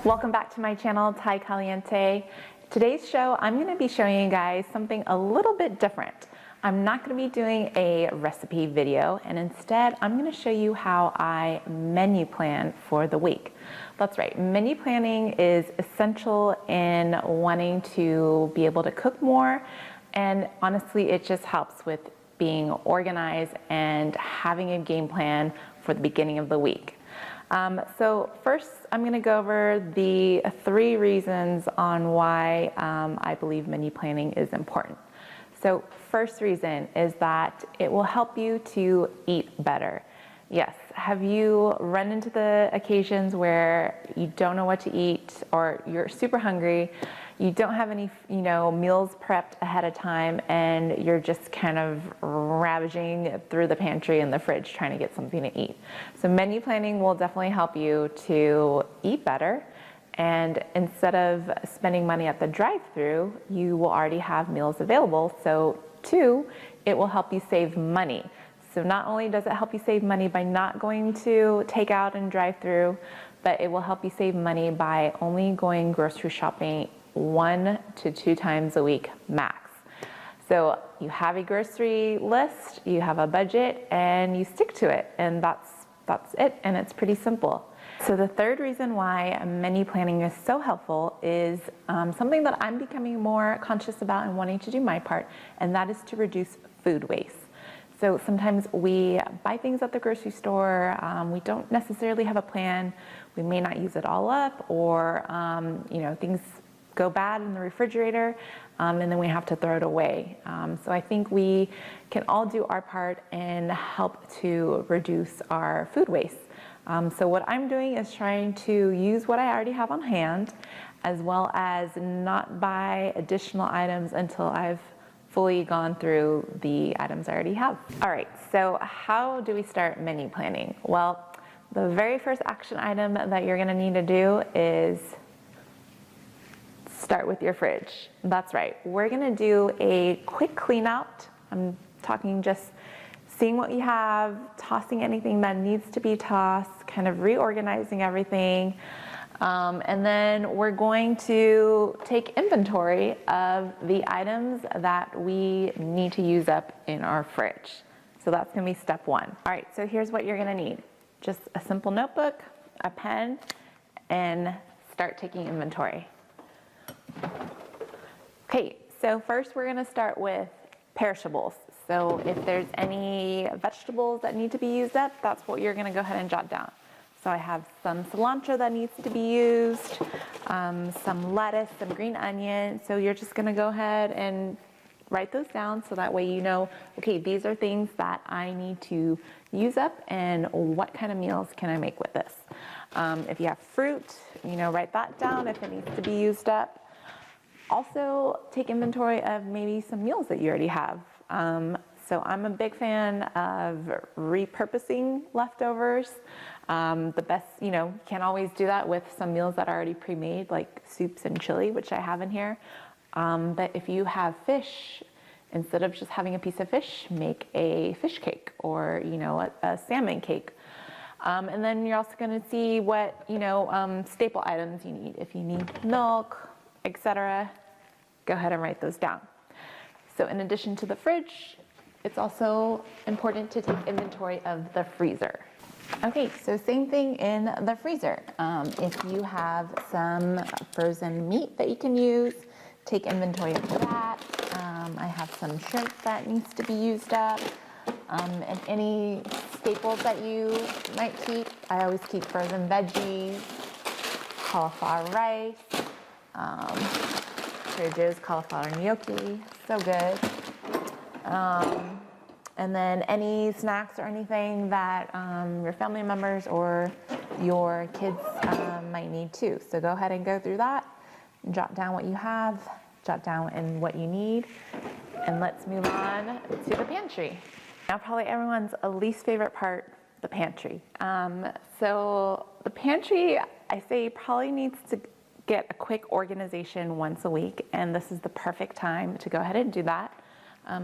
Welcome back to my channel, Thai Caliente. Today's show, I'm going to be showing you guys something a little bit different. I'm not going to be doing a recipe video, and instead I'm going to show you how I menu plan for the week. That's right, menu planning is essential in wanting to be able to cook more, and honestly it just helps with being organized and having a game plan for the beginning of the week. So first, I'm going to go over the 3 reasons on why I believe menu planning is important. So first reason is that it will help you to eat better. Yes, have you run into the occasions where you don't know what to eat, or you're super hungry, you don't have any, meals prepped ahead of time, and you're just kind of ravaging through the pantry and the fridge trying to get something to eat? So menu planning will definitely help you to eat better, and instead of spending money at the drive-thru, you will already have meals available. So 2, it will help you save money. So not only does it help you save money by not going to takeout and drive-thru, but it will help you save money by only going grocery shopping 1 to 2 times a week max. So you have a grocery list, you have a budget, and you stick to it, and that's it, and it's pretty simple. So the 3rd reason why menu planning is so helpful is something that I'm becoming more conscious about and wanting to do my part, and that is to reduce food waste. So sometimes we buy things at the grocery store, we don't necessarily have a plan, we may not use it all up, or things go bad in the refrigerator, and then we have to throw it away. So I think we can all do our part and help to reduce our food waste. So what I'm doing is trying to use what I already have on hand, as well as not buy additional items until I've fully gone through the items I already have. All right, so how do we start menu planning? Well, the very first action item that you're gonna need to do is start with your fridge. That's right, we're gonna do a quick clean out. I'm talking just seeing what you have, tossing anything that needs to be tossed, kind of reorganizing everything. And then we're going to take inventory of the items that we need to use up in our fridge. So that's gonna be step 1. All right, so here's what you're gonna need. Just a simple notebook, a pen, and start taking inventory. Okay, so first we're gonna start with perishables. So if there's any vegetables that need to be used up, that's what you're gonna go ahead and jot down. So I have some cilantro that needs to be used, some lettuce, some green onion. So you're just gonna go ahead and write those down so that way you know, okay, these are things that I need to use up, and what kind of meals can I make with this? If you have fruit, write that down if it needs to be used up. Also take inventory of maybe some meals that you already have. So I'm a big fan of repurposing leftovers. The best, can't always do that with some meals that are already pre-made, like soups and chili, which I have in here. But if you have fish, instead of just having a piece of fish, make a fish cake, or a salmon cake. And then you're also going to see what staple items you need. If you need milk, etc., go ahead and write those down. So in addition to the fridge, it's also important to take inventory of the freezer. Okay, so same thing in the freezer. If you have some frozen meat that you can use, take inventory of that. I have some shrimp that needs to be used up. And any staples that you might keep. I always keep frozen veggies, cauliflower rice, Trader Joe's cauliflower gnocchi, so good. And then any snacks or anything that your family members or your kids might need too. So go ahead and go through that, jot down what you have, jot down and what you need, and let's move on to the pantry. Now probably everyone's least favorite part, the pantry. So the pantry, I say, probably needs to get a quick organization once a week, and this is the perfect time to go ahead and do that.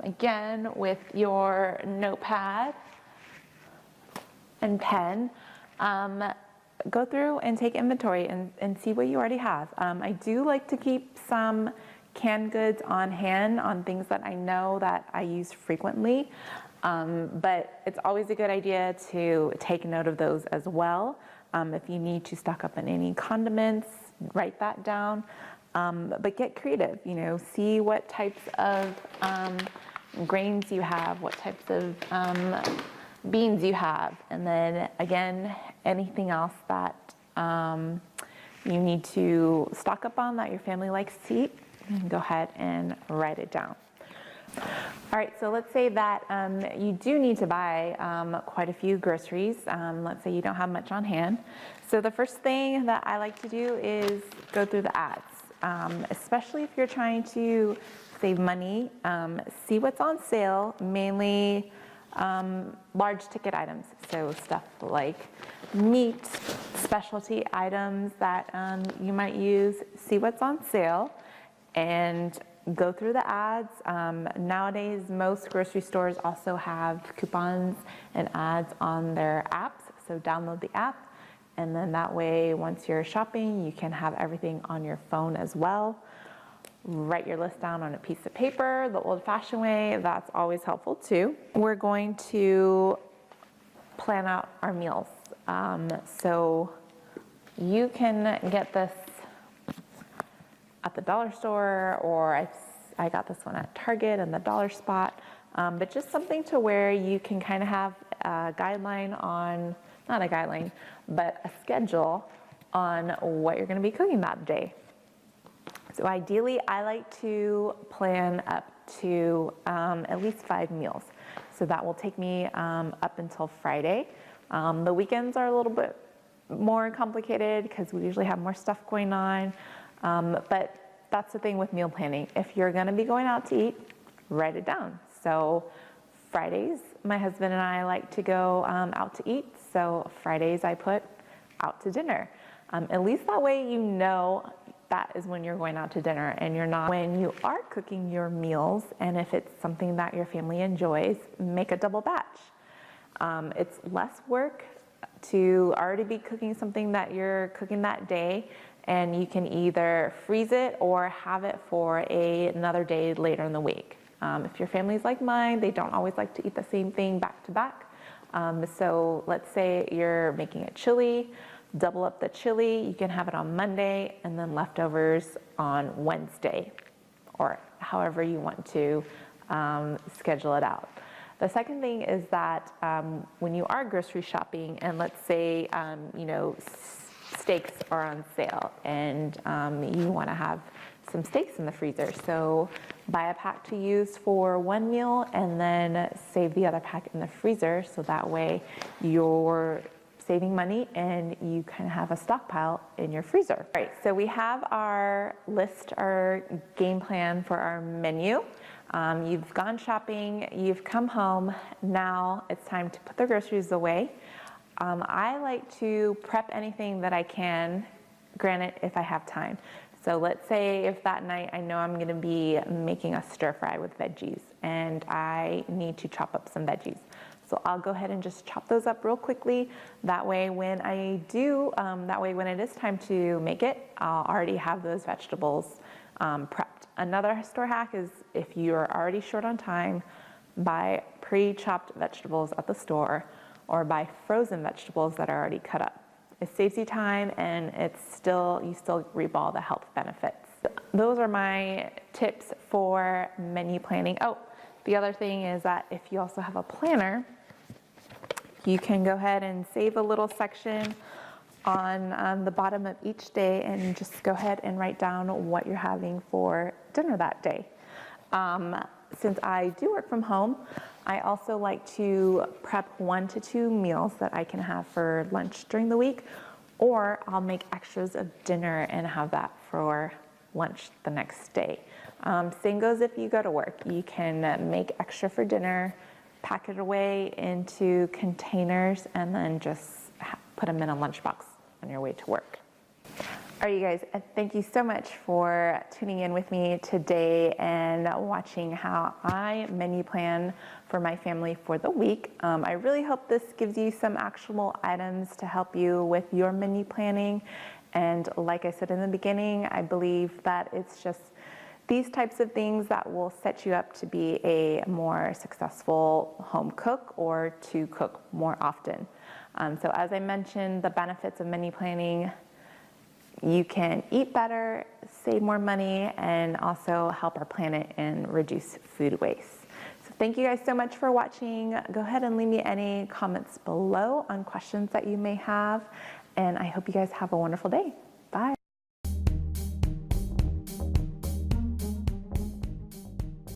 Again, with your notepad and pen, go through and take inventory and see what you already have. I do like to keep some canned goods on hand on things that I know that I use frequently, but it's always a good idea to take note of those as well. If you need to stock up on any condiments, write that down, but get creative, you know, see what types of grains you have, what types of beans you have, and then again, anything else that you need to stock up on that your family likes to eat, you can go ahead and write it down. All right, so let's say that you do need to buy quite a few groceries. Let's say you don't have much on hand. So the first thing that I like to do is go through the ads, especially if you're trying to save money. See what's on sale, mainly large ticket items. So stuff like meat, specialty items that you might use. See what's on sale and go through the ads. Nowadays, most grocery stores also have coupons and ads on their apps. So download the app, and then that way, once you're shopping, you can have everything on your phone as well. Write your list down on a piece of paper, the old-fashioned way. That's always helpful too. We're going to plan out our meals. So you can get this at the dollar store, or I got this one at Target and the dollar spot, but just something to where you can kind of have a guideline on, not a guideline, but a schedule on what you're going to be cooking that day. So ideally, I like to plan up to at least 5 meals. So that will take me up until Friday. The weekends are a little bit more complicated because we usually have more stuff going on. But that's the thing with meal planning. If you're gonna be going out to eat, write it down. So Fridays, my husband and I like to go out to eat. So Fridays I put out to dinner. At least that way you know that is when you're going out to dinner, and you're not, when you are cooking your meals, and if it's something that your family enjoys, make a double batch. It's less work to already be cooking something that you're cooking that day, and you can either freeze it or have it for another day later in the week. If your family's like mine, they don't always like to eat the same thing back to back. So let's say you're making a chili, double up the chili, you can have it on Monday and then leftovers on Wednesday, or however you want to schedule it out. The second thing is that when you are grocery shopping, and let's say you know, steaks are on sale, and you want to have some steaks in the freezer, so buy a pack to use for one meal and then save the other pack in the freezer, so that way you're saving money and you kind of have a stockpile in your freezer. All right, so we have our list, our game plan for our menu. You've gone shopping, you've come home, now it's time to put the groceries away. I like to prep anything that I can, granted if I have time. So let's say if that night I know I'm gonna be making a stir fry with veggies and I need to chop up some veggies. So I'll go ahead and just chop those up real quickly. That way when I do, when it is time to make it, I'll already have those vegetables prepped. Another store hack is if you're already short on time, buy pre-chopped vegetables at the store or buy frozen vegetables that are already cut up. It saves you time, and you still reap all the health benefits. Those are my tips for menu planning. Oh, the other thing is that if you also have a planner, you can go ahead and save a little section on the bottom of each day and just go ahead and write down what you're having for dinner that day. Since I do work from home, I also like to prep 1 to 2 meals that I can have for lunch during the week, or I'll make extras of dinner and have that for lunch the next day. Same goes if you go to work. You can make extra for dinner, pack it away into containers, and then just put them in a lunchbox on your way to work. All right, you guys, thank you so much for tuning in with me today and watching how I menu plan for my family for the week. I really hope this gives you some actionable items to help you with your menu planning. And like I said in the beginning, I believe that it's just these types of things that will set you up to be a more successful home cook or to cook more often. So as I mentioned, the benefits of menu planning: you can eat better, save more money, and also help our planet and reduce food waste. So thank you guys so much for watching. Go ahead and leave me any comments below on questions that you may have, and I hope you guys have a wonderful day.